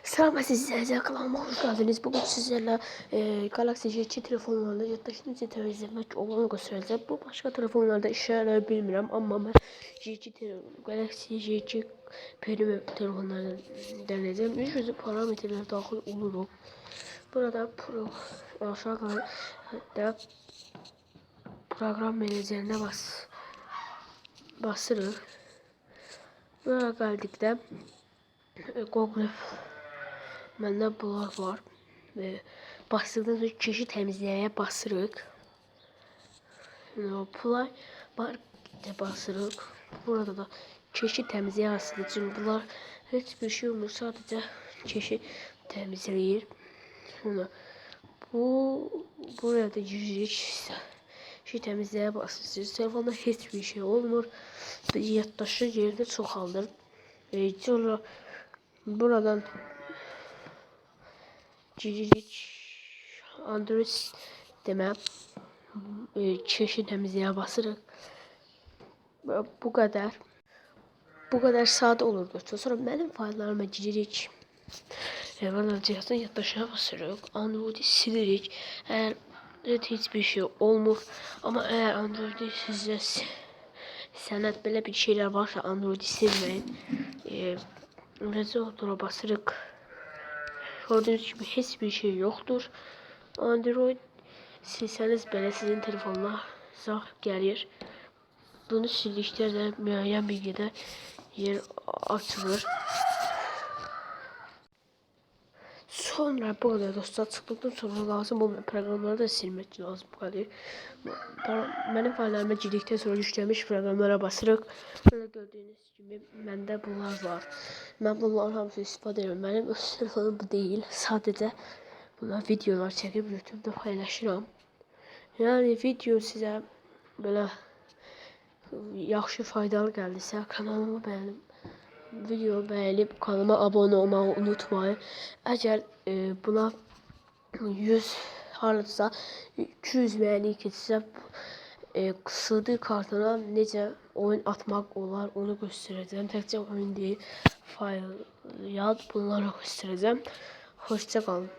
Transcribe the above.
Selam sizlerle kanalıma hoş geldiniz. Bugün sizlerle Galaxy J2 telefonlarında yaddaşını temizlemek olduğunu göstereceğim. Bu başka telefonlarda işe yarar bilmiyorum ama ben Galaxy J2 Premium telefonlarını deneyeceğim. 300 parametreler dahil olurum. Burada aşağı kadar program menajerine basırıq. Buraya geldikdə Google məndə bunlar var. Bastıqdan sonra kişi təmizləyə basırıq. Play var basırıq. Burada da kişi təmizləyə basırıq. Çünki bunlar heç bir şey olmur. Sadəcə kişi təmizləyir. Buraya da giririk. Şey təmizləyə basırsınız. Telefonda heç bir şey olmur. Yaddaşı yerdə çoxaldır. Sonra buradan giririk. Android sistemə kişi təmizləyə basırıq. Bu qədər sadə olur dostlar. Sonra mənim fayllarıma giririk. Buradan cihazın yaddaşına basırıq. Android'i silirik. Eğer hiçbir şey olmur. Ama eğer Android'i sizə sənəd belə bir şeyler varsa Android'i silməyin. Rezotora basırıq. Gördüğünüz gibi hiçbir şey yoktur. Android silsəniz belə sizin telefonunuza gəlir. Bunu sildikdə də müəyyən bir qədər yer açılır. Sonra bu kadar dostlar, çıktıktan sonra lazım olmayan programları da silmek lazım kalır. Benim faillerime girdikten sonra yüklenmiş programlara basırıq. Böyle gördüğünüz gibi məndə bunlar var. Ben bunların hamısını istifadə edirəm. Benim öz telefonum bu değil. Sadece bunlar videolar çekip YouTube'da paylaşıram. Yani video size böyle yaxşı faydalı gəldisə kanalımı beğenin. Video bəyənib kanalıma abone olmayı unutmayın. Əgər buna 100 harcasa 200 bəyəni keçsə CD kartına necə oyun atmaq olar onu göstereceğim. Təkcə oyun değil, fayl, yad bunları göstereceğim. Hoşça kalın.